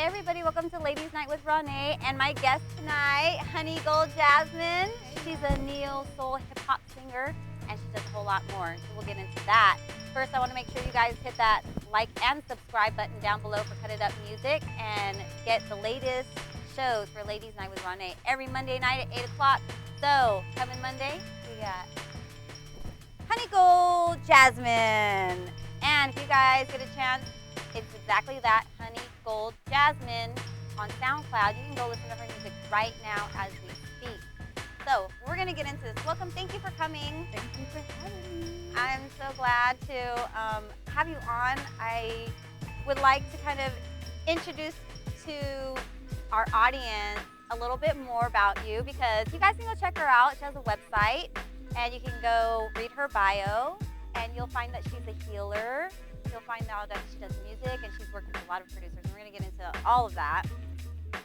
Hey everybody, welcome to Ladies Night with Rawne, and my guest tonight, Honey Gold Jasmine. She's a neo soul hip hop singer, and she does a whole lot more, so we'll get into that. First, I want to make sure you guys hit that like and subscribe button down below for Cut It Up Music, and get the latest shows for Ladies Night with Rawne every Monday night at 8 o'clock. So, coming Monday, we got Honey Gold Jasmine. And if you guys get a chance, it's exactly that, Honey Gold Jasmine on SoundCloud. You can go listen to her music right now as we speak. So we're gonna get into this. Welcome, thank you for coming. Thank you for having me. I'm so glad to have you on. I would like to kind of introduce to our audience a little bit more about you, because you guys can go check her out. She has a website, and you can go read her bio, and you'll find that she's a healer. You'll find out that she does music, and she's worked with a lot of producers, and we're going to get into all of that.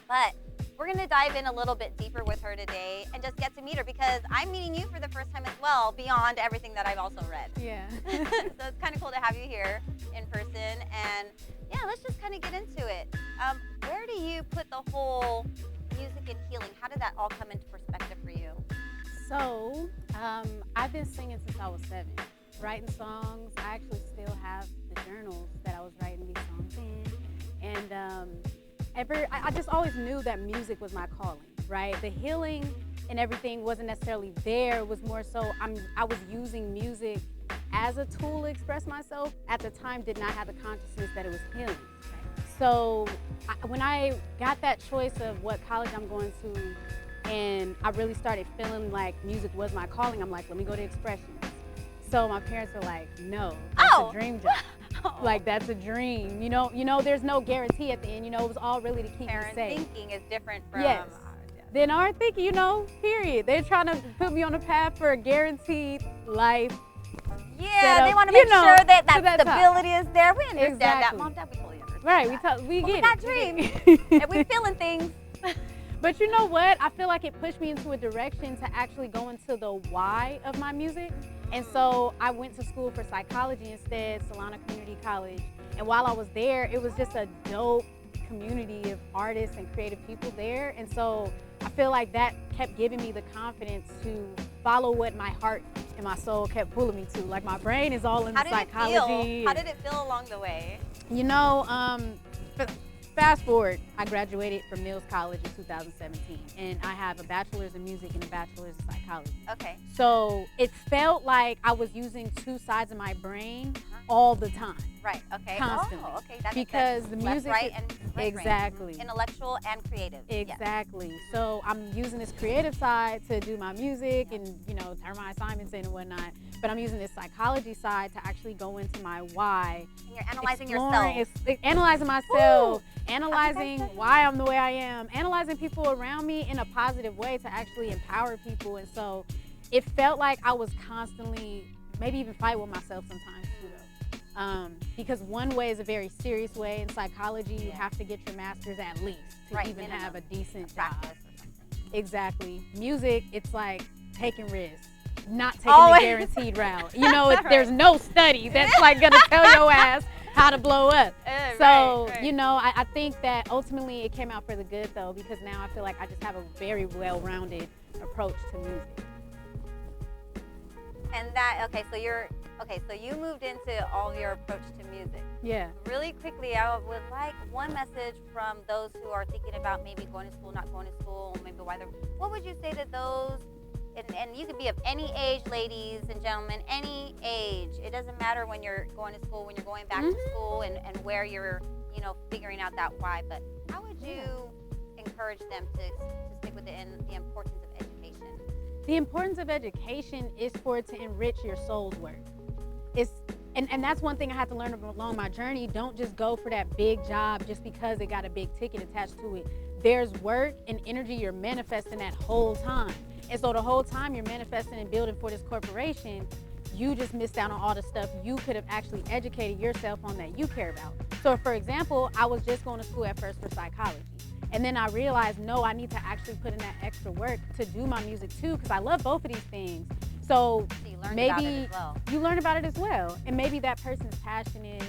But we're going to dive in a little bit deeper with her today and just get to meet her, because I'm meeting you for the first time as well, beyond everything that I've also read. Yeah. So it's kind of cool to have you here in person, and yeah, let's just kind of get into it. Where do you put the whole music and healing? How did that all come into perspective for you? So, I've been singing since I was 7, writing songs. I actually still have the journals that I was writing these songs in. And I just always knew that music was my calling, right? The healing and everything wasn't necessarily there. It was more so I was using music as a tool to express myself. At the time, did not have the consciousness that it was healing. So when I got that choice of what college I'm going to, and I really started feeling like music was my calling, I'm like, let me go to expressions. So my parents were like, no, that's a dream job. Like, that's a dream. You know, there's no guarantee at the end. You know, it was all really to keep me safe. Parent thinking is different from... Yes. Then our thinking, period. They're trying to put me on a path for a guaranteed life. Yeah, setup, they want to make sure that stability is there. We understand that. Exactly. Mom, Dad, we totally understand Right, that. we get we got it. dreams, and we feeling things. But you know what? I feel like it pushed me into a direction to actually go into the why of my music. And so I went to school for psychology instead, Solana Community College. And while I was there, it was just a dope community of artists and creative people there. And so I feel like that kept giving me the confidence to follow what my heart and my soul kept pulling me to. Like, my brain is all in psychology. How did it feel along the way? Fast forward, I graduated from Mills College in 2017, and I have a bachelor's in music and a bachelor's in psychology. Okay. So it felt like I was using two sides of my brain all the time. Right, okay. Constantly. Oh, okay. That because the left, music... right, and right exactly. brain. Intellectual and creative. Exactly. Yes. So I'm using this creative side to do my music and, turn my assignments in and whatnot. But I'm using this psychology side to actually go into my why. And you're analyzing yourself. Analyzing myself, Ooh. analyzing why I'm the way I am, analyzing people around me in a positive way to actually empower people. And so it felt like I was constantly, maybe even fighting with myself sometimes too, though. Because one way is a very serious way. In psychology, you have to get your master's at least to even have a decent job. Exactly. Music, it's like taking risks. Not taking the guaranteed route. There's no study that's like gonna tell your ass how to blow up. So, right. I think that ultimately it came out for the good, though, because now I feel like I just have a very well-rounded approach to music. And so you moved into all your approach to music. Yeah. Really quickly, I would like one message from those who are thinking about maybe going to school, not going to school, maybe why they're... What would you say to those? And you could be of any age, ladies and gentlemen, any age. It doesn't matter when you're going to school, when you're going back to school, and where you're, figuring out that why. But how would you encourage them to stick with it and the importance of education? The importance of education is for it to enrich your soul's work. And that's one thing I had to learn along my journey. Don't just go for that big job just because it got a big ticket attached to it. There's work and energy you're manifesting that whole time. And so the whole time you're manifesting and building for this corporation, you just missed out on all the stuff you could have actually educated yourself on that you care about. So for example, I was just going to school at first for psychology. And then I realized, no, I need to actually put in that extra work to do my music too, because I love both of these things. So maybe you learn about it as well. And maybe that person's passion is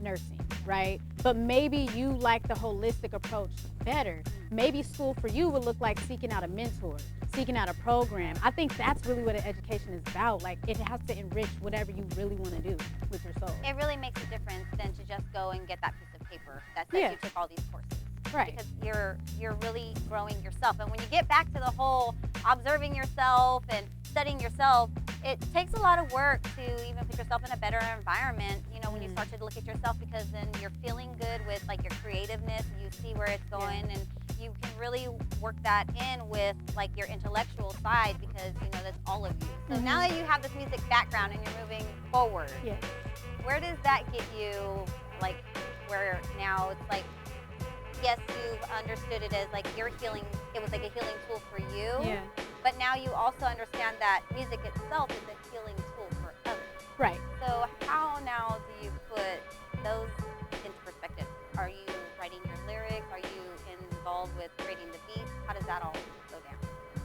nursing. right? But maybe you like the holistic approach better. Maybe school for you would look like seeking out a mentor, seeking out a program. I think that's really what an education is about. Like, it has to enrich whatever you really want to do with your soul. It really makes a difference than to just go and get that piece of paper that says you took all these courses. Right. Because you're really growing yourself. And when you get back to the whole observing yourself and studying yourself, it takes a lot of work to even put yourself in a better environment, you know, when you start to look at yourself, because then you're feeling good with like your creativeness, you see where it's going, and you can really work that in with like your intellectual side, because you know that's all of you. So now that you have this music background and you're moving forward, where does that get you, like where now it's like, yes, you've understood it as like you're healing, it was like a healing tool for you, but now you also understand that music itself is a healing tool for others. Right. So how now do you put those into perspective? Are you writing your lyrics? Are you involved with creating the beats? How does that all go down?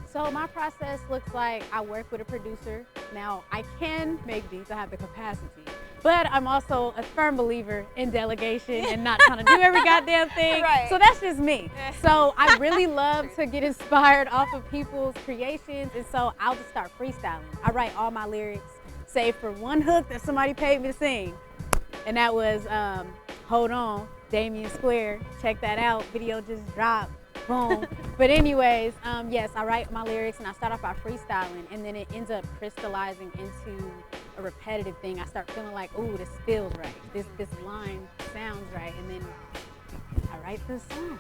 So my process looks like I work with a producer. Now, I can make beats, I have the capacity. But I'm also a firm believer in delegation and not trying to do every goddamn thing. Right. So that's just me. So I really love to get inspired off of people's creations, and so I'll just start freestyling. I write all my lyrics, save for one hook that somebody paid me to sing. And that was Hold On, Damien Square. Check that out, video just dropped, boom. But anyways, yes, I write my lyrics and I start off by freestyling, and then it ends up crystallizing into a repetitive thing. I start feeling like, ooh, this feels right. This line sounds right, and then I write this song.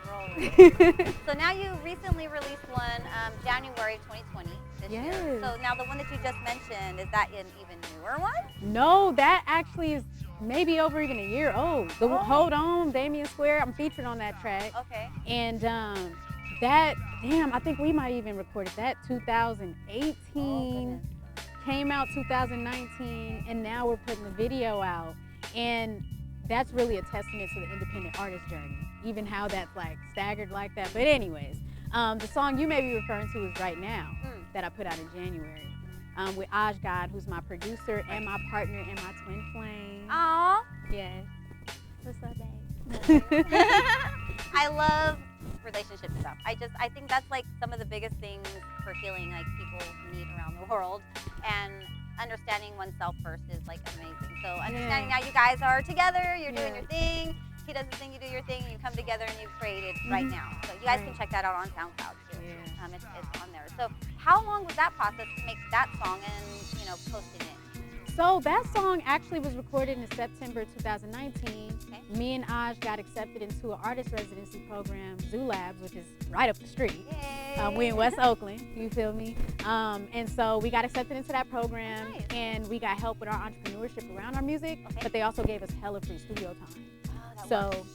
So now you recently released one, January 2020 this year. So now the one that you just mentioned, is that an even newer one? No, that actually is maybe over even a year old. The Hold On, Damien Square, I'm featured on that track. Okay. And that, damn, I think we might even recorded that 2018. Came out 2019, and now we're putting the video out. And that's really a testament to the independent artist journey, even how that's like staggered like that. But anyways, the song you may be referring to is Right Now, that I put out in January, with God, who's my producer and my partner and my twin flame. Aww. Yes. What's up, babe? I love relationship stuff. I think that's like some of the biggest things for healing, like people need around the world, and understanding oneself first is like amazing. So understanding now you guys are together, you're doing your thing, he does his thing, you do your thing, and you come together and you create it Right Now. So you guys can check that out on SoundCloud too. It's on there. So how long was that process to make that song and, you know, posting it? So that song actually was recorded in September 2019. Me and got accepted into an artist residency program, Zoo Labs, which is right up the street. We in West Oakland, you feel me? And so we got accepted into that program, and we got help with our entrepreneurship around our music, but they also gave us hella free studio time. So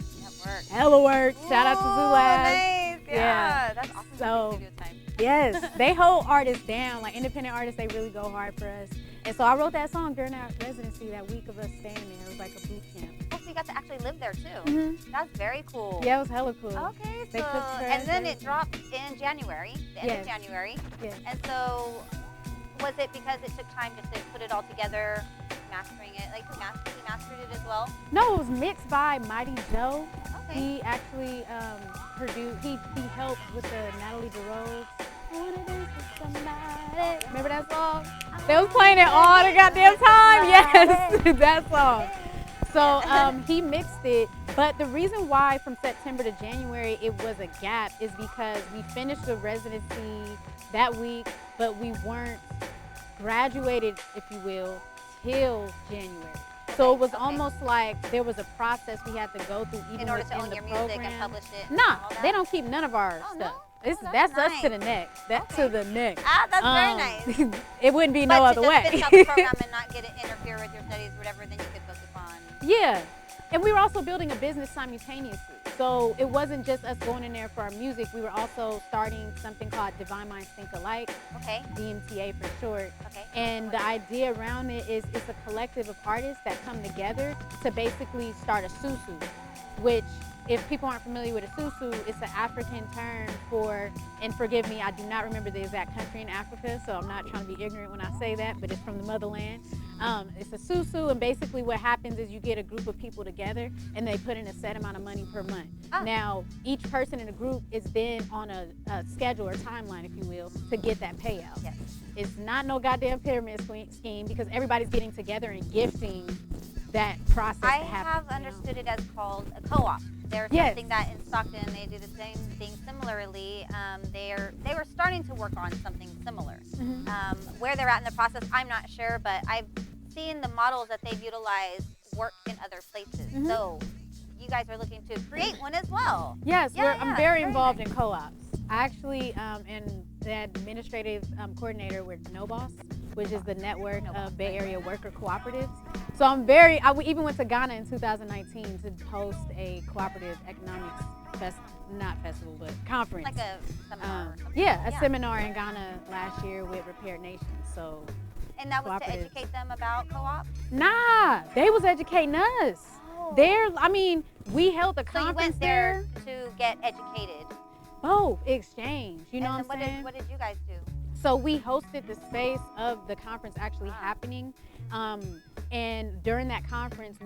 hella work. Shout out to Zoo Labs. Nice. Yeah, that's awesome. So Studio time. yes, they hold artists down. Like independent artists, they really go hard for us. And so I wrote that song during our residency, that week of us staying there. It was like a boot camp. Oh, so you got to actually live there too. That's very cool. Yeah, it was hella cool. Okay, They so cooked for and us, then it everything. dropped in January, the end of January. Yes. And so was it because it took time just to put it all together, mastering it? Like he mastered it as well? No, it was mixed by Mighty Joe. Okay. He actually produced. He helped with the Natalie DeRose. I wanna dance with somebody. Remember that song? They was playing it all the goddamn time. Yes, that song. So he mixed it, but the reason why from September to January it was a gap is because we finished the residency that week, but we weren't graduated, if you will, till January. So it was almost like there was a process we had to go through even in order to within own the your program. music and publish it? Nah, and all they that? don't keep none of our Oh, stuff. no? It's, Oh, that's that's us to the neck. That's to the neck. Ah, that's very nice. It wouldn't be no But other to way. just finish out the program and not get it interfere with your studies or whatever, then you could focus on. Yeah. And we were also building a business simultaneously. So it wasn't just us going in there for our music. We were also starting something called Divine Minds Think Alike, DMTA for short. And the idea around it is it's a collective of artists that come together to basically start a susu, which if people aren't familiar with a susu, it's an African term for, and forgive me, I do not remember the exact country in Africa, so I'm not trying to be ignorant when I say that, but it's from the motherland. It's a susu, and basically what happens is you get a group of people together and they put in a set amount of money per month. Now, each person in the group is then on a schedule or timeline, if you will, to get that payout. Yes. It's not no goddamn pyramid scheme, because everybody's getting together and gifting that process to happen. I have understood it as called a co-op. There's something that in Stockton, they do the same thing similarly. They were starting to work on something similar. Where they're at in the process, I'm not sure, but I've seen the models that they've utilized work in other places. So you guys are looking to create one as well. Yes, I'm very involved in co-ops. I actually am the administrative coordinator with No Boss, which is the network of Bay Area worker cooperatives. So we even went to Ghana in 2019 to host a cooperative economics conference. Like a seminar or something. A seminar in Ghana last year with Repaired Nations. So. And that was to educate them about co-op? Nah, they was educating us. We held a conference. So you went there to get educated? Both, exchange, you know what I'm saying? What did you guys do? So we hosted the space of the conference actually happening. And during that conference,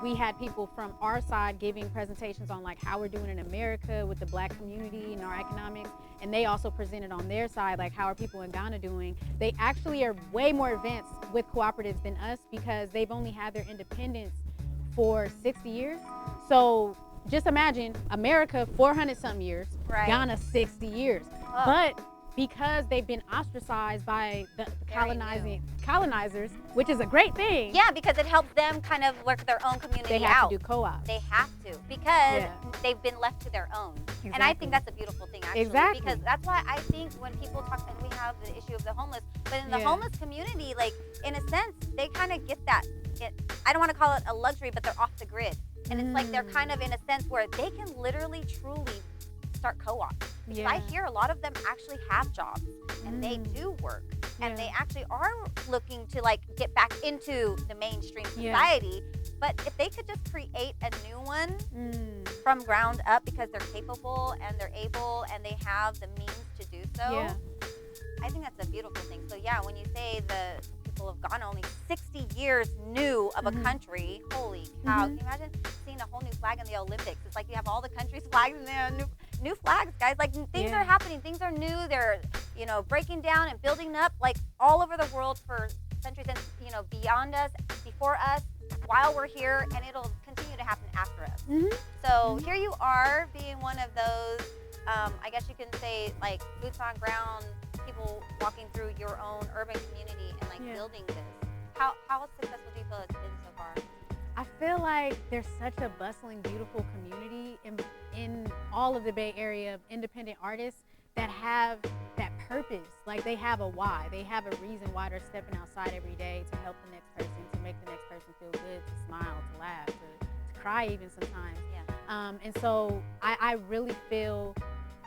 we had people from our side giving presentations on like how we're doing in America with the Black community and our economics. And they also presented on their side, like how are people in Ghana doing. They actually are way more advanced with cooperatives than us because they've only had their independence for 60 years. So just imagine America, 400 something years, Ghana, 60 years. But because they've been ostracized by the colonizers, which is a great thing. Yeah, because it helps them kind of work their own community out. They have to do co-ops. They have to, because they've been left to their own. Exactly. And I think that's a beautiful thing, actually. Exactly. Because that's why I think when people talk, and we have the issue of the homeless, but in the homeless community, like, in a sense, they kind of get that, I don't want to call it a luxury, but they're off the grid. And it's like they're kind of in a sense where they can literally, truly start co-ops. Because I hear a lot of them actually have jobs and they do work and they actually are looking to like get back into the mainstream society. But if they could just create a new one from ground up because they're capable and they're able and they have the means to do so, I think that's a beautiful thing. So yeah, when you say the people have gone only 60 years new of a country, holy cow, can you imagine seeing a whole new flag in the Olympics? It's like you have all the countries' flags and there new flags, guys. Like things are happening, things are new, they're breaking down and building up like all over the world for centuries and beyond us, before us, while we're here, and it'll continue to happen after us. So here you are being one of those, I guess you can say, like boots on ground people walking through your own urban community and like building this. How successful do you feel it's been so far? I feel like there's such a bustling, beautiful community in all of the Bay Area of independent artists that have that purpose. Like they have a why. They have a reason why they're stepping outside every day to help the next person, to make the next person feel good, to smile, to laugh, to cry even sometimes. And so I really feel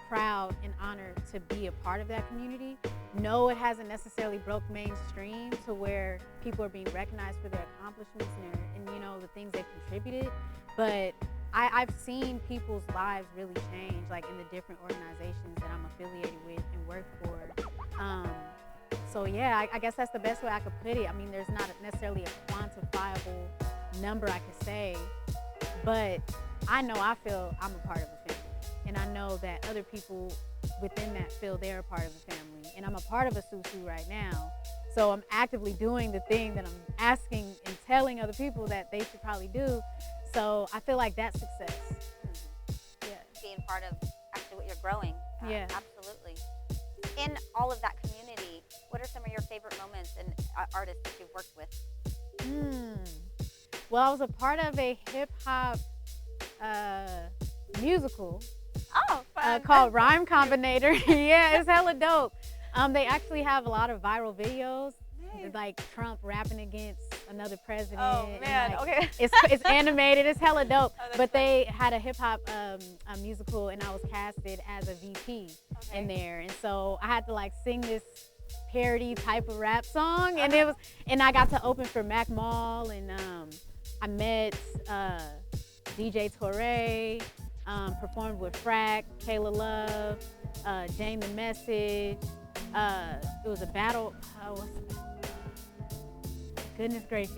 proud and honored to be a part of that community. No, it hasn't necessarily broke mainstream to where people are being recognized for their accomplishments and the things they've contributed, but I've seen people's lives really change, like in the different organizations that I'm affiliated with and work for. So yeah, I guess that's the best way I could put it. I mean, there's not necessarily a quantifiable number I could say, but I know I feel I'm a part of a family. And I know that other people within that feel they're a part of a family. And I'm a part of a susu right now. So I'm actively doing the thing that I'm asking and telling other people that they should probably do. So I feel like that's success. Being part of actually what you're growing. Absolutely. In all of that community, what are some of your favorite moments and artists that you've worked with? Well, I was a part of a hip hop musical. Called Rhyme Combinator. It's hella dope. They actually have a lot of viral videos, like Trump rapping against another president. Oh man, okay. It's animated. It's hella dope. But they had a hip hop musical, and I was casted as a VP in there, and so I had to like sing this parody type of rap song, and I got to open for Mac Mall, and I met DJ Toure. Performed with Frack, Kayla Love, Jane the Message. It was a battle. Goodness gracious.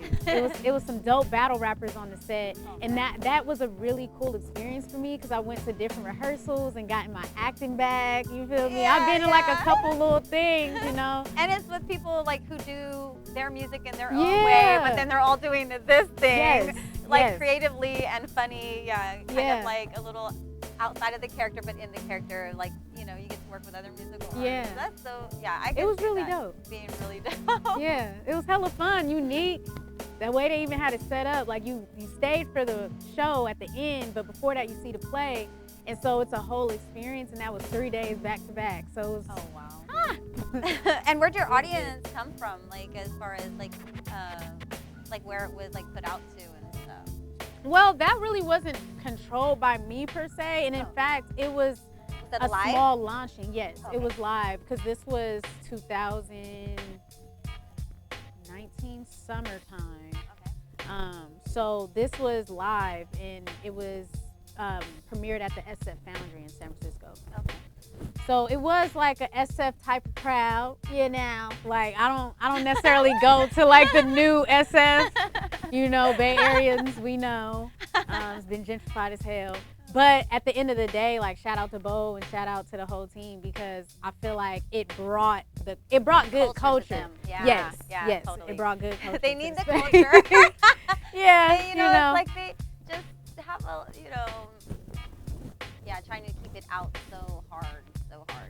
It was some dope battle rappers on the set, and that was a really cool experience for me because I went to different rehearsals and got in my acting bag. You feel me? Yeah, I've been in like a couple little things, you know. And it's with people like who do their music in their own way, but then they're all doing this thing, creatively and funny. Yeah, kind of like a little outside of the character, but in the character. Like, you know, you get to work with other musical artists. Yeah. That's so, I it was see really that dope. Being really dope. Yeah, it was hella fun, unique. The way they even had it set up, like you stayed for the show at the end, but before that you see the play. And so it's a whole experience, and that was 3 days back to back. So it was, oh wow. And where'd your audience come from? Like as far as like where it was like put out to and stuff? Well, that really wasn't controlled by me per se, and in fact, it was a live? small launching. Yes, Okay. it was live because this was 2019 summertime. Okay. So this was live, and it was premiered at the SF Foundry in San Francisco. Okay. So it was like a SF type of crowd, you know. Like I don't necessarily go to like the new SF, you know, Bay Areans we know. It's been gentrified as hell. But at the end of the day, like shout out to Bo and shout out to the whole team because I feel like it brought good culture. Yeah, yes, totally. It brought good culture. They need the culture. Yeah, you know, it's like they just have a, you know, trying to keep it out so hard.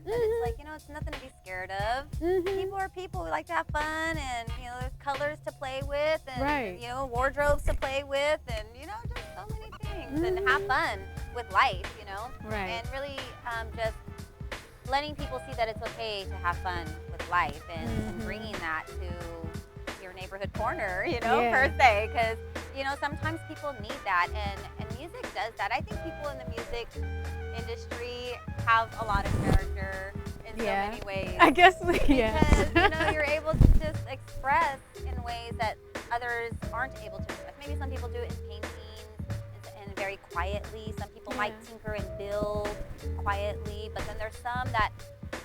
But it's like, you know, it's nothing to be scared of. People are people. We like to have fun, and you know, there's colors to play with, and you know, wardrobes to play with, and you know, just so many things, and have fun with life, you know. And really, just letting people see that it's okay to have fun with life, and bringing that to your neighborhood corner, you know, per se, because you know, sometimes people need that, and music does that. I think people in the music industry have a lot of character in so many ways. I guess, because, you know, you're able to just express in ways that others aren't able to express. Maybe some people do it in paintings and very quietly. Some people might tinker and build quietly, but then there's some that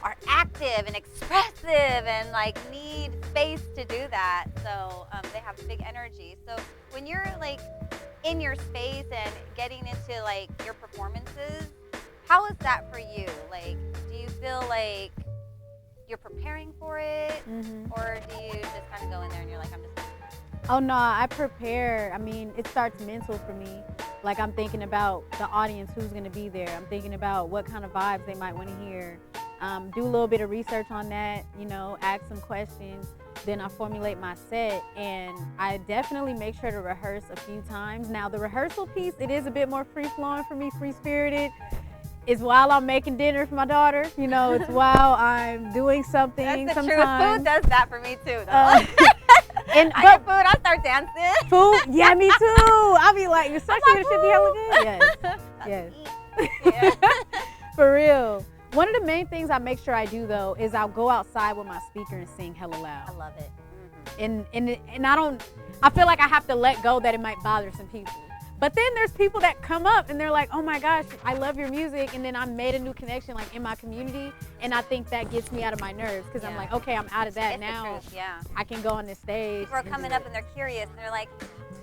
are active and expressive and like need space to do that. So they have big energy. So when you're like in your space and getting into like your performances, how is that for you? Like, do you feel like you're preparing for it, or do you just kind of go in there and you're like, I'm just... Oh no, I prepare. I mean, it starts mental for me. Like I'm thinking about the audience, who's gonna be there. I'm thinking about what kind of vibes they might want to hear. Do a little bit of research on that, you know, ask some questions. Then I formulate my set, and I definitely make sure to rehearse a few times. Now the rehearsal piece, it is a bit more free-flowing for me, free-spirited. It's while I'm making dinner for my daughter, you know, it's while I'm doing something. That's the sometimes. truth. Food does that for me too, though. And I get food, I start dancing. Food, yeah, me too. I'll be like, especially when it should be hella good. Yes. For real. One of the main things I make sure I do though is I'll go outside with my speaker and sing hella loud. I love it. And I feel like I have to let go that it might bother some people. But then there's people that come up and they're like, oh my gosh, I love your music. And then I made a new connection like in my community. And I think that gets me out of my nerves because I'm like, okay, I'm out of that now. I can go on this stage. People are coming up and they're curious and they're like,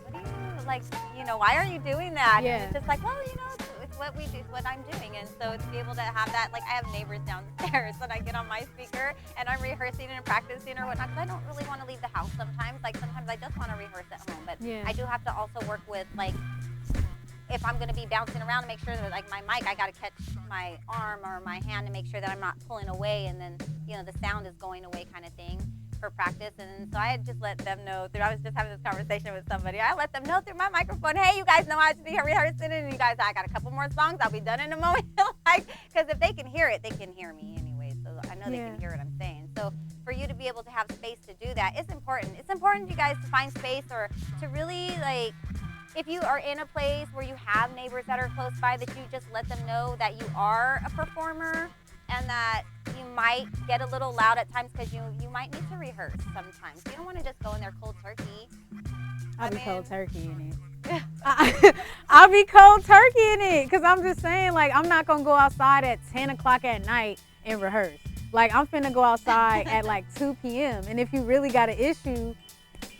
what do you, like, you know, why are you doing that? And it's just like, well, you know, it's what we do, it's what I'm doing. And so to be able to have that, like I have neighbors downstairs when I get on my speaker and I'm rehearsing and practicing or whatnot, because I don't really want to leave the house sometimes. Like sometimes I just want to rehearse at home, but I do have to also work with like, if I'm going to be bouncing around to make sure that like my mic, I got to catch my arm or my hand to make sure that I'm not pulling away and then, you know, the sound is going away kind of thing for practice. And so I just let them know I was just having this conversation with somebody. I let them know through my microphone, hey, you guys know I should be rehearsing and you guys, I got a couple more songs. I'll be done in a moment. Like, because if they can hear it, they can hear me anyway. So I know they can hear what I'm saying. So for you to be able to have space to do that, it's important. It's important, you guys, to find space or to really like, if you are in a place where you have neighbors that are close by, that you just let them know that you are a performer and that you might get a little loud at times because you might need to rehearse sometimes. You don't want to just go in there cold turkey. I'll be cold turkey in it. I'll be cold turkey in it, because I'm just saying, like, I'm not gonna go outside at 10 o'clock at night and rehearse. Like, I'm finna go outside at like 2 p.m. And if you really got an issue,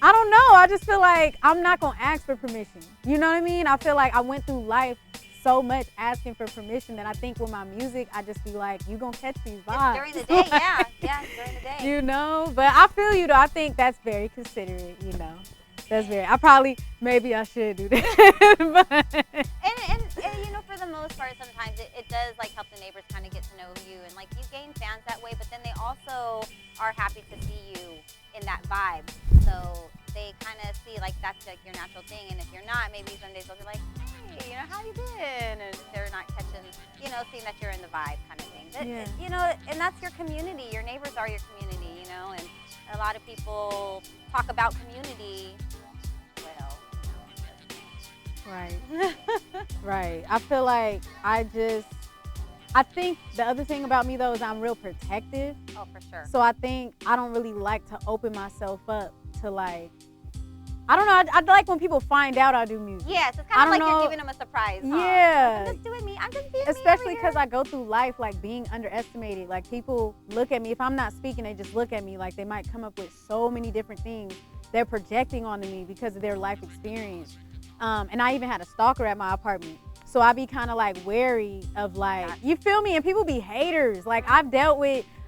I don't know. I just feel like I'm not gonna ask for permission. You know what I mean? I feel like I went through life so much asking for permission that I think with my music, I just be like, you gonna catch these vibes. During the day, yeah, during the day. You know, but I feel you though. I think that's very considerate, you know. That's very, maybe I should do that. But. And you know, for the most part, sometimes it does like help the neighbors kind of get to know you, and like you gain fans that way, but then they also are happy to see you in that vibe. So they kind of see like that's like your natural thing, and if you're not, maybe some days they'll be like, hey, you know, how you been? And they're not catching, you know, seeing that you're in the vibe kind of thing. Yeah. You know, and that's your community. Your neighbors are your community, you know, and a lot of people talk about community. Well, right. Right. I feel like I think the other thing about me though is I'm real protective. Oh, for sure. So I think I don't really like to open myself up to like, I don't know, I like when people find out I do music. Yes, it's kind of like you're giving them a surprise, huh? Yeah. I'm just doing me. I'm just being Especially because I go through life like being underestimated. Like people look at me, if I'm not speaking, they just look at me like they might come up with so many different things they're projecting onto me because of their life experience. And I even had a stalker at my apartment. So I be kind of like wary of like, you feel me? And people be haters. Like I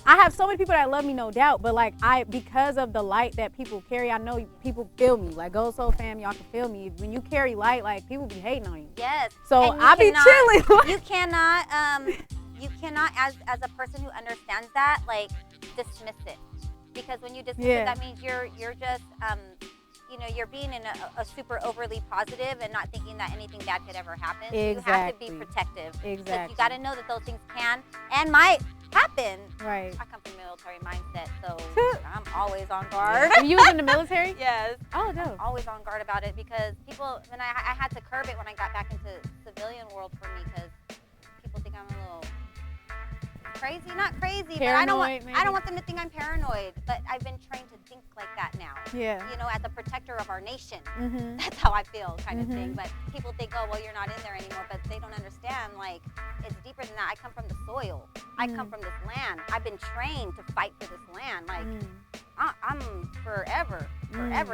have so many people that love me, no doubt, but like because of the light that people carry, I know people feel me. Like Gold Soul fam, y'all can feel me. When you carry light, like people be hating on you. Yes. So I be chilling. You cannot, as a person who understands that, like dismiss it, because when you dismiss it, that means you're just you know, you're being in a super overly positive and not thinking that anything bad could ever happen. Exactly. You have to be protective. Exactly. Because you got to know that those things can and might happen. Right. I come from a military mindset, so I'm always on guard. You was in the military? Yes. Oh, no. I'm always on guard about it because people, and I had to curb it when I got back into civilian world for me, because people think I'm a little crazy. Not crazy, paranoid, but I don't want them to think I'm paranoid. But I've been trained to think like that now. Yeah. You know, as a protector of our nation. Mm-hmm. That's how I feel, kind of thing. But people think, oh, well, you're not in there anymore. But they don't understand, like, it's deeper than that. I come from the soil. I come from this land. I've been trained to fight for this land. Like, I'm forever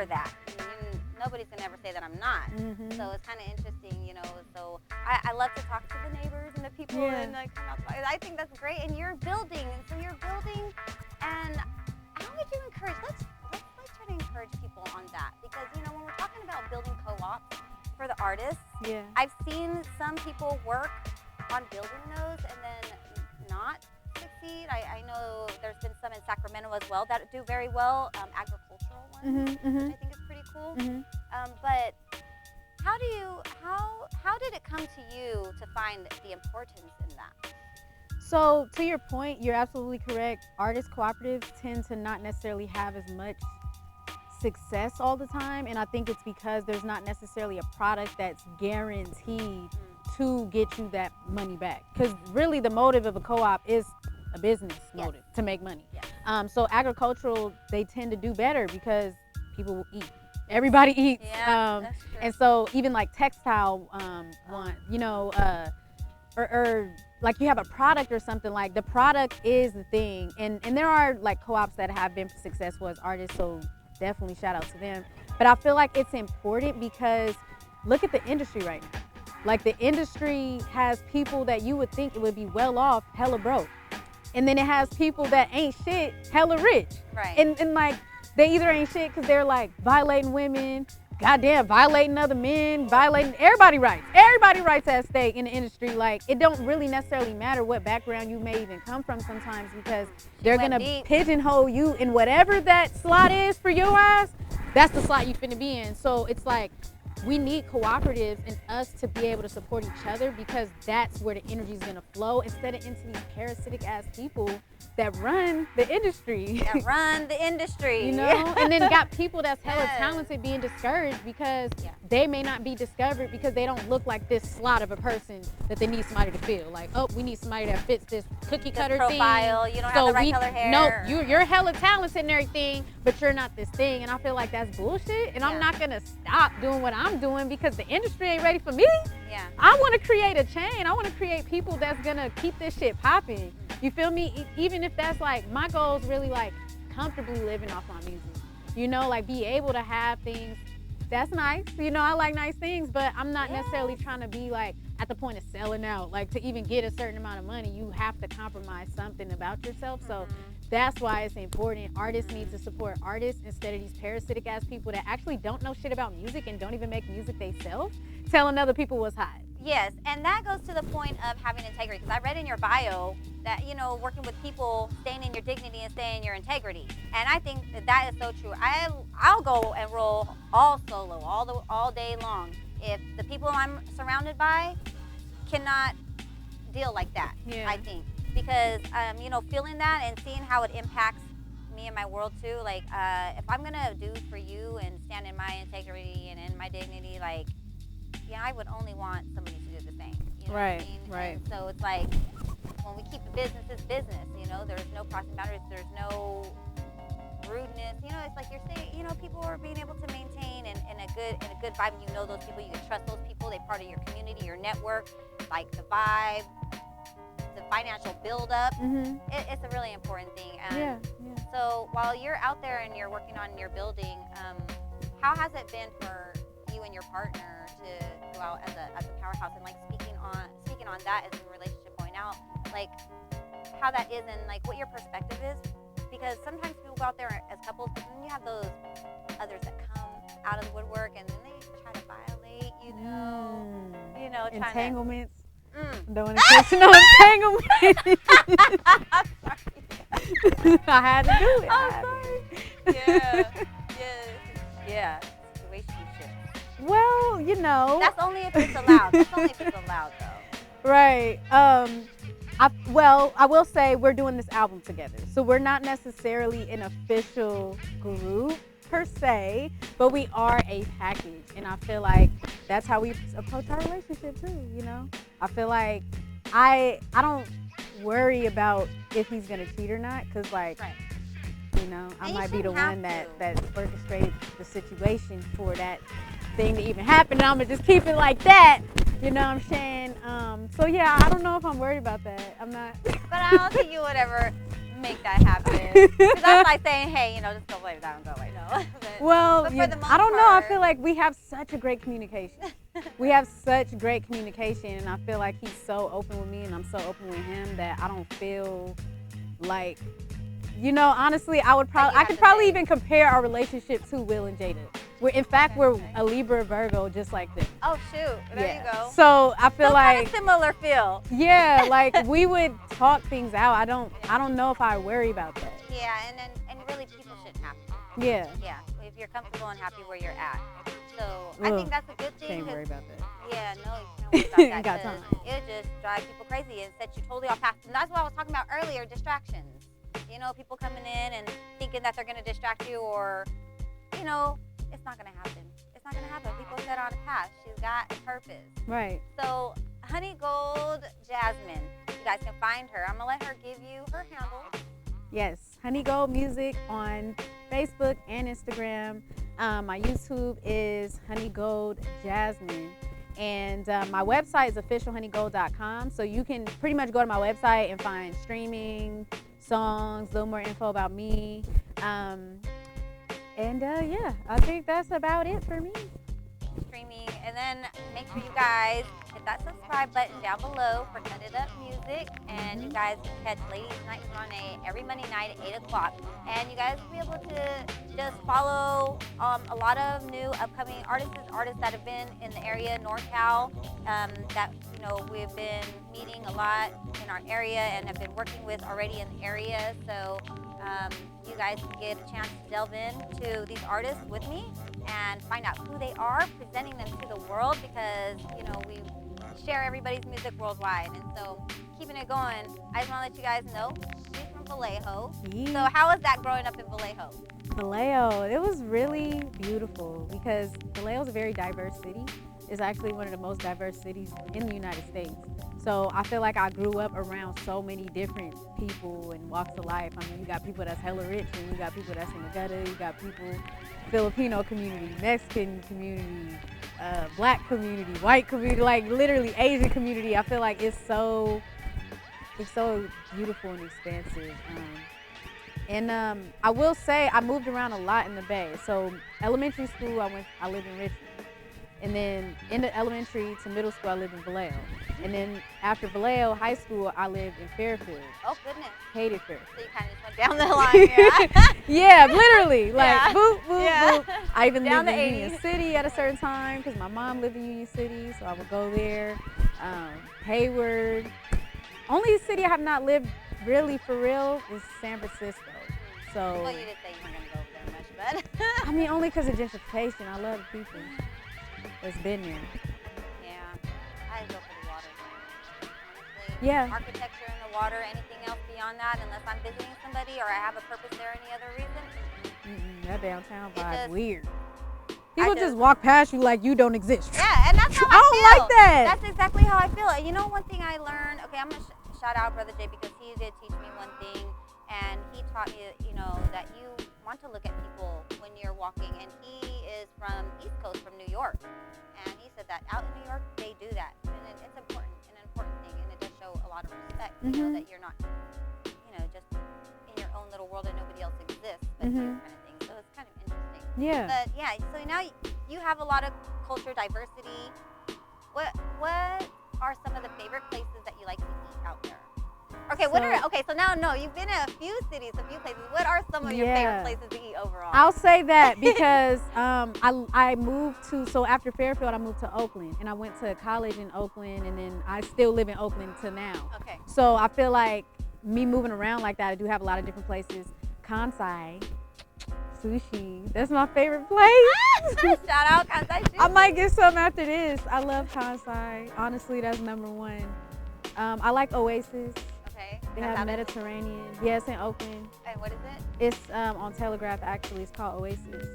that. And nobody's gonna ever say that I'm not. So it's kind of interesting, you know. So I love to talk to the neighbors and the people and like come outside. I think that's great. And you're building, and so you're building. And how would you encourage? Let's try to encourage people on that, because you know when we're talking about building co-ops for the artists, I've seen some people work on building those and then not succeed. I know there's been some in Sacramento as well that do very well, agricultural ones, which I think is pretty cool. But how did it come to you to find the importance in that? So to your point, you're absolutely correct. Artist cooperatives tend to not necessarily have as much success all the time, and I think it's because there's not necessarily a product that's guaranteed to get you that money back. Because really the motive of a co-op is a business motive, to make money. So agricultural, they tend to do better because people will eat. Everybody eats. And so even like textile one, you know, or like you have a product or something, like the product is the thing. And there are like co-ops that have been successful as artists, so definitely shout out to them. But I feel like it's important because look at the industry right now. Like the industry has people that you would think it would be well off, hella broke. And then it has people that ain't shit, hella rich. Right. And like, they either ain't shit because they're like violating women, goddamn, violating other men, violating everybody rights. Everybody rights at stake in the industry. Like, it don't really necessarily matter what background you may even come from sometimes, because they're gonna pigeonhole you in whatever that slot is for your ass. That's the slot you finna be in. So it's like, we need cooperatives and us to be able to support each other, because that's where the energy is gonna flow, instead of into these parasitic ass people that run the industry. You know? And then got people that's hella talented being discouraged because they may not be discovered because they don't look like this slot of a person that they need somebody to fill. Like, oh, we need somebody that fits this cookie cutter profile. thing. You don't have the right color hair. No, you're hella talented and everything, but you're not this thing. And I feel like that's bullshit. And I'm not gonna stop doing what I'm I'm doing because the industry ain't ready for me. Yeah. I want to create a chain. I want to create people that's going to keep this shit popping. You feel me? Even if that's like, my goal is really like comfortably living off my music. You know, like be able to have things. That's nice. You know, I like nice things, but I'm not necessarily trying to be like at the point of selling out. Like to even get a certain amount of money, you have to compromise something about yourself. So that's why it's important. Artists need to support artists instead of these parasitic ass people that actually don't know shit about music and don't even make music themselves, telling other people what's hot. Yes, and that goes to the point of having integrity, because I read in your bio that, you know, working with people, staying in your dignity and staying in your integrity. And I think that is so true. I'll go and roll all solo, all day long, if the people I'm surrounded by cannot deal like that, I think. Because, you know, feeling that and seeing how it impacts me and my world too, like, if I'm gonna do for you and stand in my integrity and in my dignity, like, yeah, I would only want somebody to do the same. You know what I mean? Right. And so it's like, when we keep the business as business, you know, there's no crossing boundaries, there's no rudeness. You know, it's like you're saying, you know, people are being able to maintain in a good vibe, and you know those people, you can trust those people, they're part of your community, your network, like the vibe, the financial buildup. It's a really important thing. So while you're out there and you're working on your building, how has it been for you and your partner to go out as a powerhouse, and like speaking on that as a relationship going out, like how that is and like what your perspective is? Because sometimes people go out there as couples, but then you have those others that come out of the woodwork and then they try to violate, you know, Entanglements. Don't want to catch no entanglement. I'm sorry. I had to do it. I'm sorry. Yeah. Situationship. Well, you know. That's only if it's allowed. Though. Right. I will say we're doing this album together. So we're not necessarily an official group per se, but we are a package. And I feel like that's how we approach our relationship too, you know? I feel like I don't worry about if he's going to cheat or not, because like, you know, I might be the one that orchestrates the situation for that thing to even happen, and I'm going to just keep it like that. You know what I'm saying? So yeah, I don't know if I'm worried about that. I'm not. But I don't think you would ever make that happen. Because that's like saying, hey, you know, just go play it down and go away. No. Well, but for the most I don't know. I part, feel like we have such a great communication. We have such great communication, and I feel like he's so open with me, and I'm so open with him that I don't feel like, you know, honestly, I could probably even compare our relationship to Will and Jada. We're a Libra Virgo, just like this. Oh shoot, there you go. So I feel like kind of similar feel. Yeah, like we would talk things out. I don't know if I worry about that. Yeah, and really people shouldn't have to. Yeah. Yeah, if you're comfortable and happy where you're at. So I think that's a good thing. Can't worry about that. Yeah, no, you can't worry about that. Got time. It just drives people crazy and sets you totally off path. And that's what I was talking about earlier, distractions. You know, people coming in and thinking that they're going to distract you, or, you know, it's not going to happen. It's not going to happen. People set her on a path. She's got a purpose. Right. So, Honey Gold Jasmine, you guys can find her. I'm going to let her give you her handle. Yes, Honey Gold Music on Facebook and Instagram. My YouTube is Honey Gold Jasmine. And my website is officialhoneygold.com. So you can pretty much go to my website and find streaming, songs, a little more info about me. Yeah, I think that's about it for me. Streaming, and then make sure you guys hit that subscribe button down below for Cut It Up Music, and you guys can catch Ladies Night with Rawne every Monday night at 8 o'clock, and you guys will be able to just follow a lot of new upcoming artists that have been in the area, NorCal, that, you know, we've been meeting a lot in our area and have been working with already in the area. So you guys can get a chance to delve into these artists with me and find out who they are, presenting them to the world, because, you know, we share everybody's music worldwide. And so keeping it going, I just want to let you guys know she's from Vallejo. Yeah. So how was that growing up in Vallejo? Vallejo, it was really beautiful because Vallejo is a very diverse city. It's actually one of the most diverse cities in the United States. So I feel like I grew up around so many different people and walks of life. I mean, you got people that's hella rich, and you got people that's in the gutter, you got people, Filipino community, Mexican community, Black community, white community, like literally Asian community. I feel like it's so beautiful and expansive. I will say I moved around a lot in the Bay. So elementary school, I lived in Richmond. And then in the elementary to middle school, I lived in Vallejo. And then after Vallejo, high school, I lived in Fairfield. Oh, goodness. Hated Fairfield. So you kind of just went down the line, Yeah, literally. Like, Yeah. boop, boop, Yeah. boop. I even Down lived the in Union 80s. City at a certain time because my mom lived in Union City, so I would go there. Hayward. Only city I have not lived really for real is San Francisco. So, Well, you did say you weren't going to go over there much, but. I mean, only because of gentrification. I love the people that's been there. Yeah, I go for the water. Honestly. Yeah. Architecture and the water, anything else beyond that, unless I'm visiting somebody or I have a purpose there any other reason. That downtown vibe just- weird. People just walk past you like you don't exist. Yeah, and that's how I don't feel. like that. That's exactly how I feel. You know, one thing I learned, okay, I'm going to shout out Brother Jay because he did teach me one thing, and he taught me, you know, that you want to look at people when you're walking, and he is from East Coast, from New York, and he said that out in New York, they do that, and it's important, an important thing, and it does show a lot of respect, you know, that you're not, you know, just in your own little world and nobody else exists, but you kind of thing, so it's kind of interesting. Yeah. But yeah, so now you have a lot of culture diversity. What are some of the favorite places that you like to eat out there? Okay, so now no, you've been in a few cities, a few places. What are some of your favorite places to eat overall? I'll say that because I moved to, so after Fairfield I moved to Oakland and I went to college in Oakland and then I still live in Oakland to now. Okay. So I feel like me moving around like that, I do have a lot of different places. Kansai, sushi, that's my favorite place. Shout out Kansai Sushi. I might get some after this. I love Kansai. Honestly, that's number one. I like Oasis. Okay. They That's have out in- Mediterranean. Yes, in Oakland. And what is it? It's on Telegraph actually. It's called Oasis.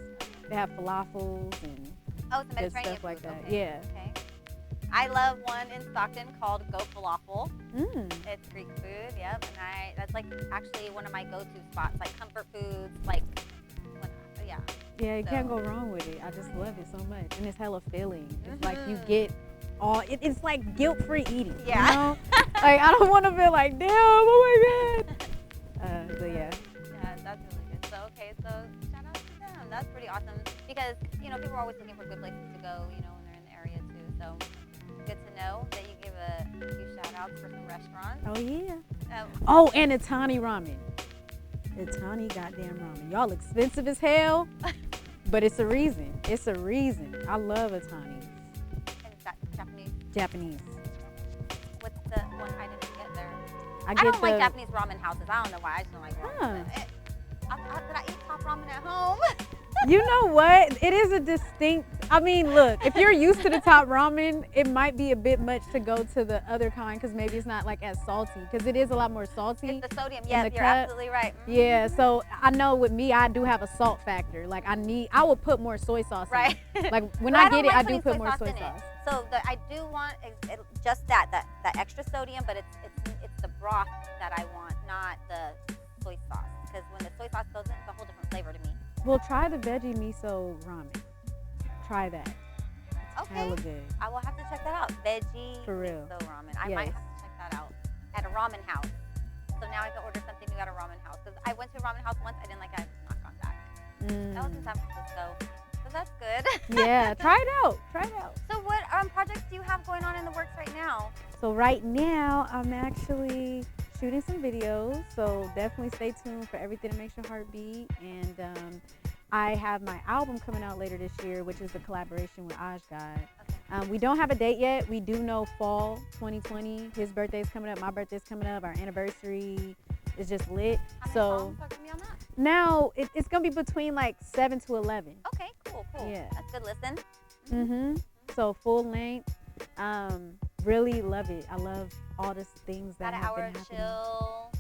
They have falafels and Oh, it's a good Mediterranean stuff like food. that. Okay. Yeah. Okay. I love one in Stockton called Go Falafel. It's Greek food, yep. And that's like actually one of my go-to spots, like comfort foods, like, yeah. Yeah, you can't go wrong with it. I just love it so much. And it's hella filling. It's like you get it's like guilt-free eating. Yeah. You know? Like, I don't want to feel like, damn, oh my God. But yeah. Yeah, that's really good. So, okay, so shout out to them. That's pretty awesome because, you know, people are always looking for good places to go, you know, when they're in the area too. So, good to know that you give a few shout outs for some restaurants. Oh, yeah. Um, Oh, and Itani ramen. Itani goddamn ramen. Y'all expensive as hell, but it's a reason. It's a reason. I love Itani. and is that Japanese? Japanese. What's the one I didn't get there? I I don't get like the Japanese ramen houses. I don't know why. I just don't like ramen. Did I eat top ramen at home? You know what? It is a distinct. I mean, look, if you're used to the top ramen, it might be a bit much to go to the other kind because maybe it's not like as salty because it is a lot more salty. It's the sodium. Yeah, the you're cup. absolutely right. Yeah, so I know with me, I do have a salt factor. Like I will put more soy sauce Right. in it. Like when But I don't get it, I mind do putting put more soy in sauce. it. So I do want just that extra sodium, but it's the broth that I want, not the soy sauce. Because when the soy sauce goes in, it's a whole different flavor to me. Well, try the veggie miso ramen. Try that. It's Okay. hella good. I will have to check that out. Veggie For real. miso ramen. I might Yes. have to check that out at a ramen house. So now I can order something new at a ramen house. Because I went to a ramen house once, I didn't like it, I've not gone back. That was in San Francisco. So that's good. Yeah, try it out. Try it out. So what projects do you have going on in the works right now? So right now, I'm actually shooting some videos. So definitely stay tuned for Everything That Makes Your Heart Beat. And I have my album coming out later this year, which is a collaboration with Aj God. Okay. We don't have a date yet. We do know fall 2020. His birthday's coming up. My birthday's coming up. Our anniversary is just lit. How many So songs are going to be on that? now it's going to be between like 7 to 11. Okay, cool. Yeah. That's good listen. So full length. Really love it. I love all the things that About an have hour been of happening. chill.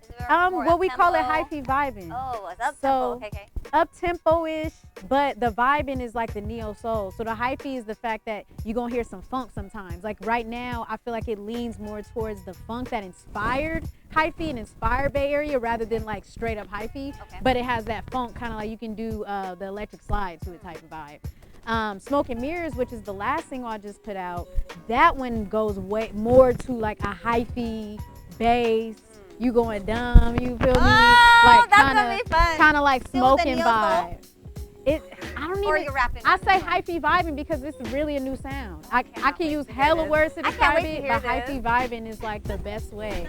Is there more Well, we call it up-tempo? hyphy vibing. Oh, it's up So- tempo. Okay. Up tempo-ish, but the vibing is like the neo soul. So the hyphy is the fact that you're gonna hear some funk sometimes. Like right now, I feel like it leans more towards the funk that inspired hyphy and inspired Bay Area rather than like straight up hyphy. Okay. But it has that funk kind of like you can do the electric slide to it type of vibe. Smoke and Mirrors, which is the last single I just put out, that one goes way more to like a hyphy bass. You going dumb, you feel me? Oh, Like that's gonna be fun. kind of like Still with the smoking neo soul? vibe. I don't Or even. you're rapping. I say hyphy vibing because this is really a new sound. I cannot can wait use to hear hella this. words to I can't describe wait to it, hear but hyphy this. vibing is like the best way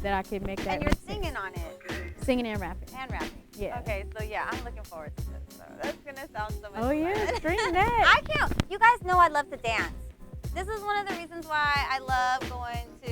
that I can make that. And you're make sense. singing on it. Singing and rapping. And rapping. Yeah. Okay, so yeah, I'm looking forward to this. So that's gonna sound so much Oh fun. yeah, stream that. I can't. You guys know I love to dance. This is one of the reasons why I love going to,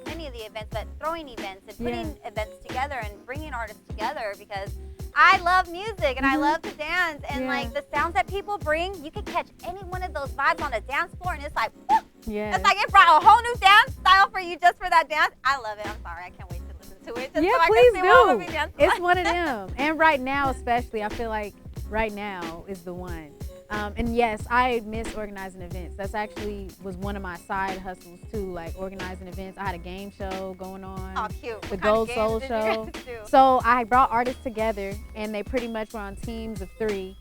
many of the events, but throwing events and putting events together and bringing artists together because I love music and I love to dance and like the sounds that people bring, you can catch any one of those vibes on a dance floor and it's like, woo! It's like it brought a whole new dance style for you just for that dance. I love it. I'm sorry, I can't wait to listen to it. Just Yeah, so I please can see what do. we dance It's like. one of them. And right now, especially, I feel like right now is the one. And yes, I miss organizing events. That's actually was one of my side hustles too, like organizing events. I had a game show going on. Oh, cute. The What kind Gold of Soul games did you Show. guys do? So I brought artists together, and they pretty much were on teams of 3,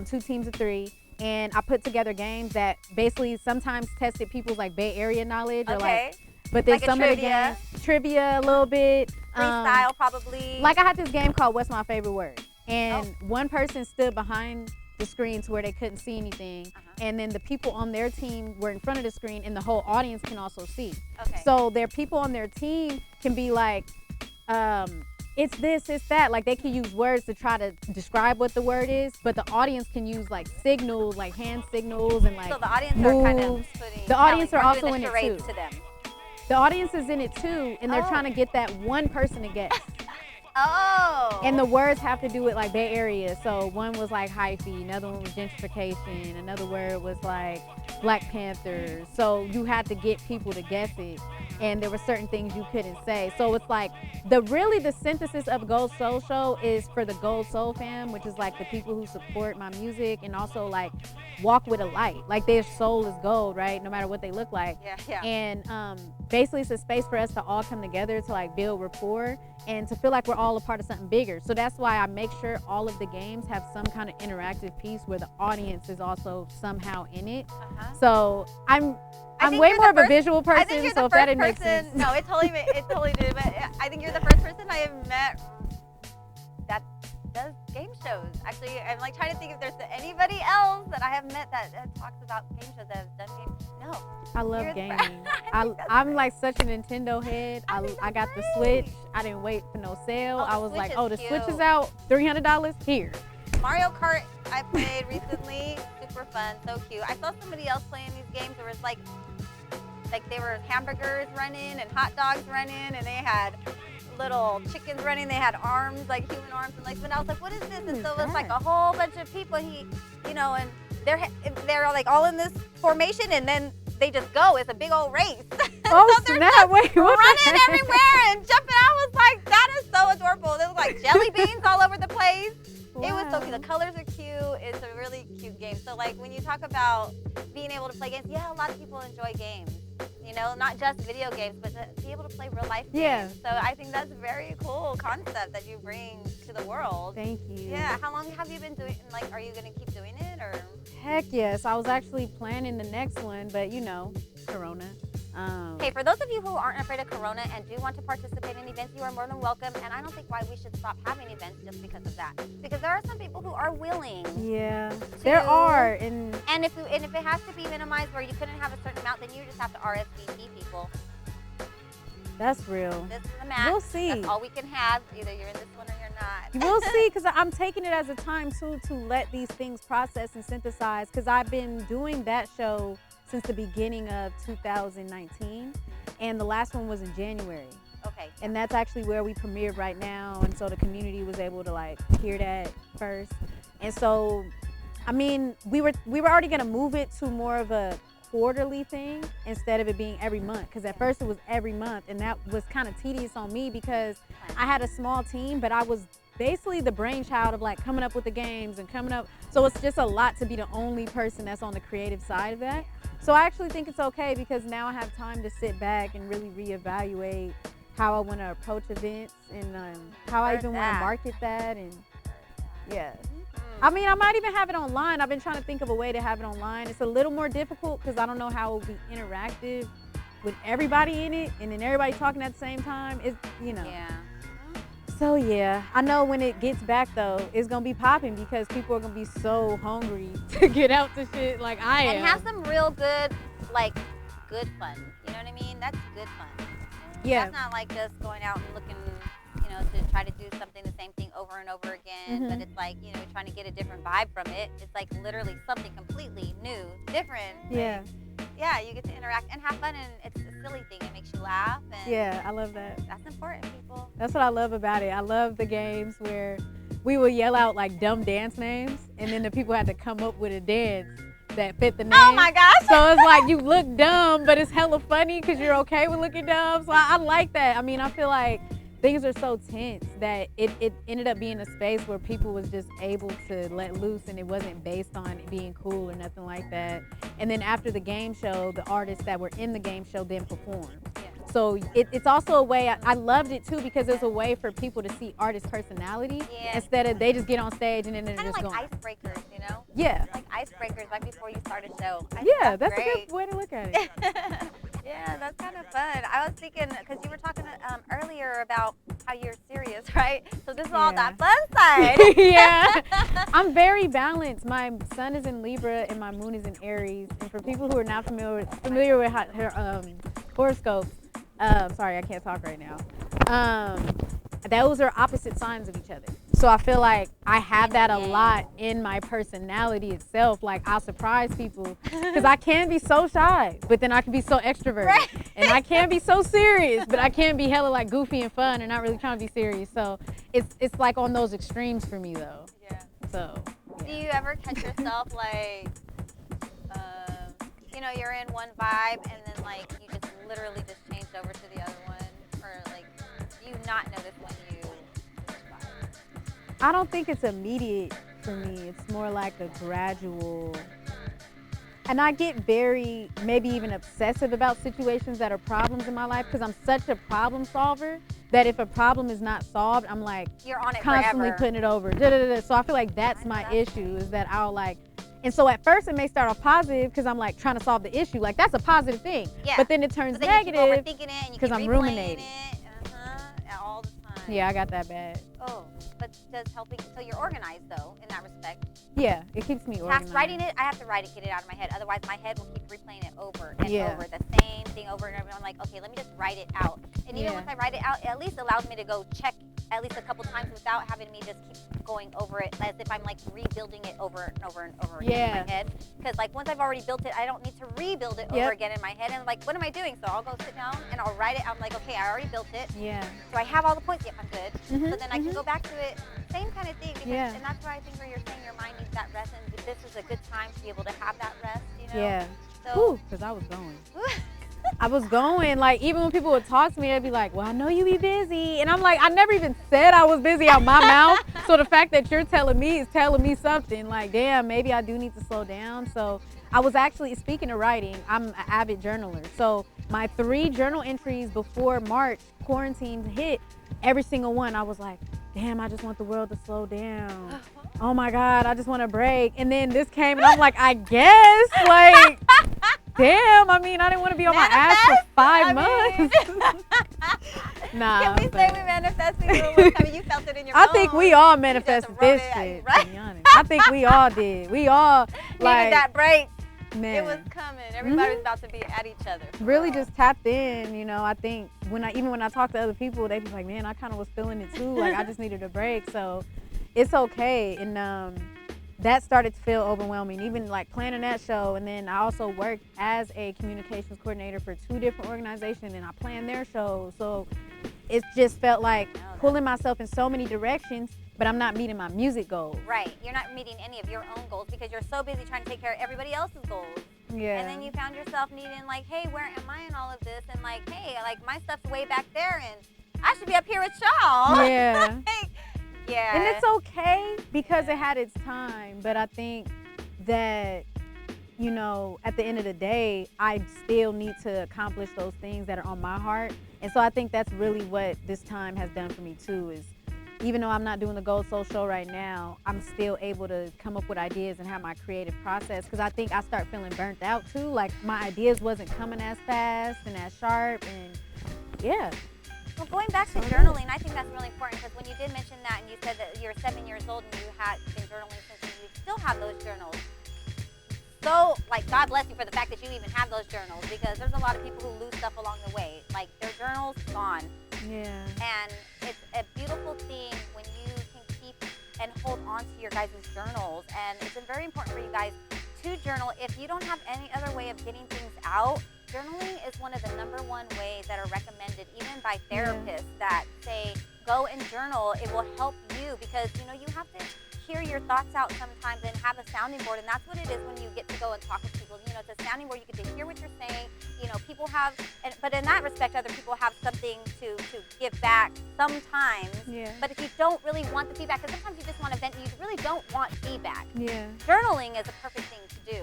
2 teams of 3. And I put together games that basically sometimes tested people's like Bay Area knowledge, or like, but then Like a some trivia? of the games, trivia a little bit, Freestyle probably. like I had this game called What's My Favorite Word, and one person stood behind the screen to where they couldn't see anything, and then the people on their team were in front of the screen, and the whole audience can also see. Okay. So their people on their team can be like, it's this, it's that. Like they can use words to try to describe what the word is, but the audience can use like signals, like hand signals, and like So the audience moves. are kind of putting. The audience are doing also the in it charades too. to them. The audience is in it too, and they're trying to get that one person to guess. Oh. And the words have to do with like Bay Area. So one was like hyphy, another one was gentrification, another word was like Black Panther. So you had to get people to guess it. And there were certain things you couldn't say. So it's like the synthesis of Gold Soul Show is for the Gold Soul fam, which is like the people who support my music and also like walk with a light. Like their soul is gold, right? No matter what they look like. Yeah. And basically it's a space for us to all come together to like build rapport and to feel like we're all a part of something bigger. So that's why I make sure all of the games have some kind of interactive piece where the audience is also somehow in it. So I'm way more of a visual person, so if that didn't make sense. No, it totally did. But I think you're the first person I have met that does game shows. Actually, I'm like trying to think if there's anybody else that I have met that talks about game shows that have done games. No. I love You're the gaming. first. I'm like such a Nintendo head. I got the Switch. I didn't wait for no sale. Oh, the I was Switch like, is oh, the cute. Switch is out, $300 here. Mario Kart I played recently, super fun, so cute. I saw somebody else playing these games where it's like they were hamburgers running and hot dogs running, and they had little chickens running. They had arms, like human arms, and like. But I was like, what is this? And so it was like a whole bunch of people. And they're like all in this formation, and then they just go. It's a big old race. Oh, so they're snap. just Wait, what the running heck? everywhere and jumping. I was like, that is so adorable. There was like jelly beans all over the place. It was so cute. The colors are cute. It's a really cute game. So like when you talk about being able to play games, yeah, a lot of people enjoy games. You know, not just video games, but to be able to play real life games. So I think that's a very cool concept that you bring to the world. Thank you. Yeah. How long have you been doing? Like, are you gonna keep doing it or? Heck yes. I was actually planning the next one, but you know, Corona. Hey, for those of you who aren't afraid of Corona and do want to participate in events, you are more than welcome. And I don't think why we should stop having events just because of that. Because there are some people who are willing. Yeah, there are. And if it has to be minimized where you couldn't have a certain amount, then you just have to RSVP people. That's real. This is the max. We'll see. That's all we can have. Either you're in this one or you're not. We'll see, because I'm taking it as a time too to let these things process and synthesize, because I've been doing that show since the beginning of 2019, and the last one was in January. Okay. And that's actually where we premiered right now, and so the community was able to like hear that first. And so, I mean, we were already gonna move it to more of a quarterly thing instead of it being every month, because at first it was every month, and that was kind of tedious on me because I had a small team, but I was basically the brainchild of like coming up with the games and coming up, so it's just a lot to be the only person that's on the creative side of that. So I actually think it's okay, because now I have time to sit back and really reevaluate how I want to approach events and how I even want to market that, and yeah. I mean, I might even have it online. I've been trying to think of a way to have it online. It's a little more difficult because I don't know how it will be interactive with everybody in it, and then everybody talking at the same time. It's, you know. Yeah. So yeah, I know when it gets back though, it's gonna be popping because people are gonna be so hungry to get out to shit like I am. And have some real good, like, good fun. You know what I mean? That's good fun. Yeah. That's not like just going out and looking, you know, to try to do something, the same thing over and over again. But it's like, you know, trying to get a different vibe from it. It's like literally something completely new, different. Yeah. Like, yeah, you get to interact and have fun, and it's a silly thing. It makes you laugh. And Yeah, I love that. that's important, people. That's what I love about it. I love the games where we would yell out like dumb dance names, and then the people had to come up with a dance that fit the name. Oh my gosh. So it's like you look dumb, but it's hella funny because you're okay with looking dumb. So I like that. I mean, I feel like things are so tense that it ended up being a space where people was just able to let loose, and it wasn't based on it being cool or nothing like that. And then after the game show, the artists that were in the game show then performed. Yeah. So it's also a way, I loved it too because it's a way for people to see artist personality instead of they just get on stage and then they're Kind of just like going. icebreakers, you know? Yeah. Like icebreakers right before you start a show. I think Yeah, that's a great. good way to look at it. Yeah, that's kind of fun. I was thinking, because you were talking earlier about how you're serious, right? So this is all that fun side. Yeah. I'm very balanced. My sun is in Libra and my moon is in Aries. And for people who are not familiar with her horoscopes, sorry, I can't talk right now. Those are opposite signs of each other. So I feel like I have that a lot in my personality itself. Like I'll surprise people because I can be so shy, but then I can be so extroverted. Right. And I can be so serious, but I can be hella like goofy and fun and not really trying to be serious. So it's like on those extremes for me though. Yeah. So. Yeah. Do you ever catch yourself like, you know, you're in one vibe and then like you just literally just changed over to the other one, or like do you not notice when you switch vibes? I don't think it's immediate for me. It's more like a gradual. And I get very, maybe even obsessive about situations that are problems in my life because I'm such a problem solver that if a problem is not solved, I'm like You're on it constantly forever. putting it over. So I feel like that's my issue is that I'll like, and so at first it may start off positive because I'm like trying to solve the issue. Like that's a positive thing. Yeah. But then it turns But then negative. you keep overthinking it and you keep I'm replaying ruminating. it all the time. Yeah, I got that bad. Oh, but does helping, so you're organized though in that respect. Yeah, it keeps me organized. Writing it, I have to write it, get it out of my head. Otherwise, my head will keep replaying it over and over, the same thing over and over. I'm like, okay, let me just write it out. And even once I write it out, it at least allows me to go check at least a couple times without having me just keep going over it as if I'm like rebuilding it over and over and over again in my head. Because like once I've already built it, I don't need to rebuild it over again in my head. And like, what am I doing? So I'll go sit down and I'll write it. I'm like, okay, I already built it. Yeah. So I have all the points. Yep, I'm good. So then I can go back to it. Same kind of thing. Because, and that's why I think where you're saying your mind needs that rest, and this is a good time to be able to have that rest, you know? Yeah. So, because I was going. I was going, like, even when people would talk to me, they'd be like, well, I know you be busy. And I'm like, I never even said I was busy out my mouth. So the fact that you're telling me is telling me something. Like, damn, maybe I do need to slow down. So I was actually, speaking of writing, I'm an avid journaler. So my 3 journal entries before March, quarantine hit, every single one, I was like, damn, I just want the world to slow down. Oh my God, I just want a break. And then this came and I'm like, I guess, like, damn, I mean, I didn't want to be on my ass for 5 months. Nah. Can we say we manifested? I mean, you felt it in your I bones. think we all manifested this shit, to be honest. I think we all did. We all, like, needed that break. Man. It was coming. Everybody was about to be at each other. Really just tapped in, you know. I think even when I talk to other people, they be like, man, I kind of was feeling it too. Like I just needed a break. So it's okay. And that started to feel overwhelming, even like planning that show. And then I also worked as a communications coordinator for 2 different organizations, and I planned their shows. So it just felt like pulling myself in so many directions, but I'm not meeting my music goals. Right. You're not meeting any of your own goals because you're so busy trying to take care of everybody else's goals. Yeah. And then you found yourself needing like, hey, where am I in all of this? And like, hey, like my stuff's way back there and I should be up here with y'all. Yeah. Like, yeah. And it's okay because it had its time. But I think that, you know, at the end of the day, I still need to accomplish those things that are on my heart. And so I think that's really what this time has done for me too, is even though I'm not doing the Gold Soul show right now, I'm still able to come up with ideas and have my creative process, because I think I start feeling burnt out too. Like my ideas wasn't coming as fast and as sharp, and yeah. Well, going back to journaling, I think that's really important, because when you did mention that and you said that you're 7 years old and you had been journaling since, you still have those journals. So, like, God bless you for the fact that you even have those journals, because there's a lot of people who lose stuff along the way. Like, their journals gone. Yeah. And it's a beautiful thing when you can keep and hold on to your guys' journals. And it's very important for you guys to journal. If you don't have any other way of getting things out, journaling is one of the #1 ways that are recommended, even by therapists, that say, go and journal. It will help you, because, you know, you have to hear your thoughts out sometimes and have a sounding board, and that's what it is when you get to go and talk with people. You know, it's a sounding board. You get to hear what you're saying. You know, people have, but in that respect, other people have something to give back sometimes. Yeah. But if you don't really want the feedback, because sometimes you just want to vent, you really don't want feedback. Yeah. Journaling is a perfect thing to do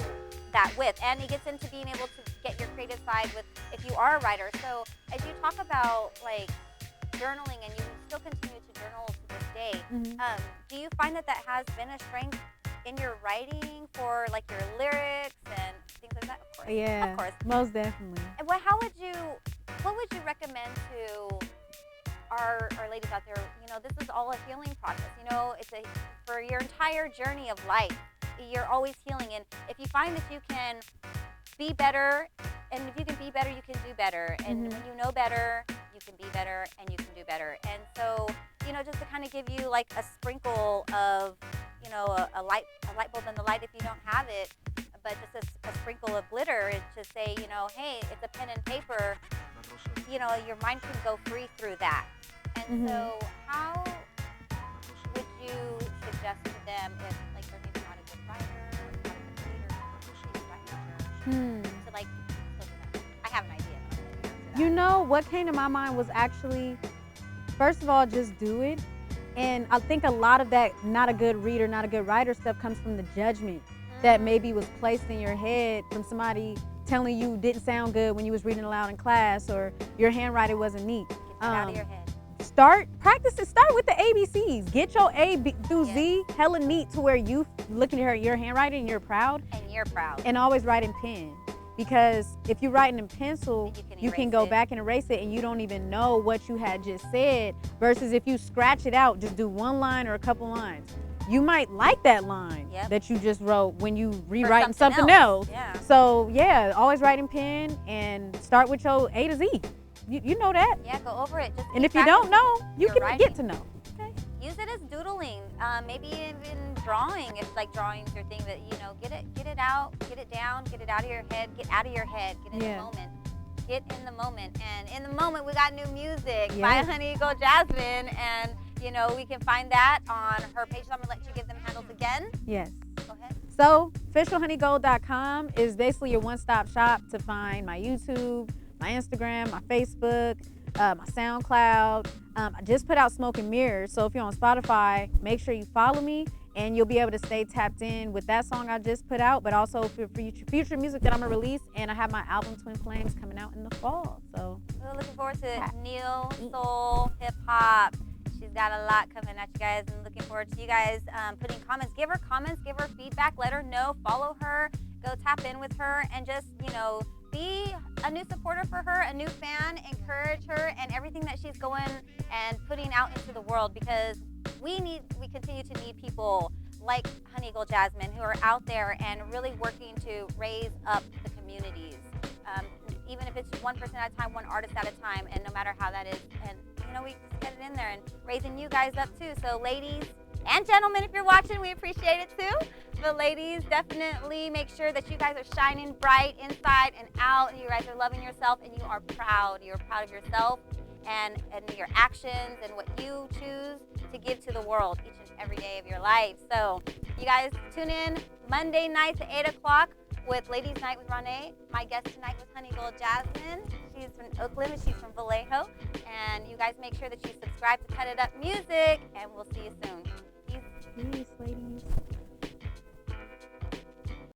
that with, and it gets into being able to get your creative side with, if you are a writer. So as you talk about, like, journaling, and you still continue to journal to this day, do you find that has been a strength in your writing for, like, your lyrics and things like that? Of course. Yeah. Of course. Most definitely. And what would you recommend to our ladies out there? You know, this is all a healing process. You know, it's for your entire journey of life. You're always healing, and if you find that you can be better, and if you can be better, you can do better. And when you know better, you can be better, and you can do better. And so, you know, just to kind of give you like a sprinkle of, you know, a light bulb in the light if you don't have it, but just a sprinkle of glitter to say, you know, hey, it's a pen and paper. You know, your mind can go free through that. And so, how would you suggest to them, if, like, they're maybe not a good writer, not a good reader, to, like, look at that? I have an idea. But I'm gonna answer You know, what came to my mind was actually, first of all, just do it. And I think a lot of that not a good reader, not a good writer stuff comes from the judgment that maybe was placed in your head from somebody telling you didn't sound good when you was reading aloud in class, or your handwriting wasn't neat. Get that out of your head. Start practicing. Start with the ABCs. Get your A through Z hella neat, to where you looking at your handwriting and you're proud. And you're proud. And always write in pen. Because if you're writing in pencil, you can go back and erase it, and you don't even know what you had just said. Versus if you scratch it out, just do one line or a couple lines. You might like that line that you just wrote when you rewriting something else. Yeah. So yeah, always write in pen, and start with your A to Z. You know that. Yeah, go over it. Just and if you don't know, you can writing. get to know. Okay. Use it as doodling. Maybe even drawing, if, like, drawing's your thing. That, you know, get it out, get it down, get it out of your head, get out of your head, get in the moment. Get in the moment. And in the moment, we got new music by Honey Eagle Jasmine, and, you know, we can find that on her page. So I'm gonna let you give them handles again. Yes. Go ahead. So officialhoneygold.com is basically your one-stop shop to find my YouTube, my Instagram, my Facebook, my SoundCloud. I just put out Smoke and Mirrors, so if you're on Spotify, make sure you follow me, and you'll be able to stay tapped in with that song I just put out, but also for future music that I'm gonna release. And I have my album Twin Flames coming out in the fall. So we're looking forward to Neo Soul Hip Hop. She's got a lot coming at you guys, and looking forward to you guys putting comments. Give her comments, give her feedback, let her know, follow her, go tap in with her, and just, you know, be a new supporter for her, a new fan, encourage her, and everything that she's going and putting out into the world, because we continue to need people like Honey Eagle Jasmine, who are out there and really working to raise up the communities. Even if it's one person at a time, one artist at a time, and no matter how that is. And, you know, we just get it in there and raising you guys up too. So ladies and gentlemen, if you're watching, we appreciate it too. But ladies, definitely make sure that you guys are shining bright inside and out. You guys are loving yourself, and you are proud. You're proud of yourself and your actions and what you choose to give to the world each and every day of your life. So you guys tune in Monday nights at 8 o'clock with Ladies Night with Rawne. My guest tonight was Honey Eagle Jasmine. She's from Oakland, and she's from Vallejo. And you guys make sure that you subscribe to Cut It Up Music, and we'll see you soon. Peace. Peace, ladies.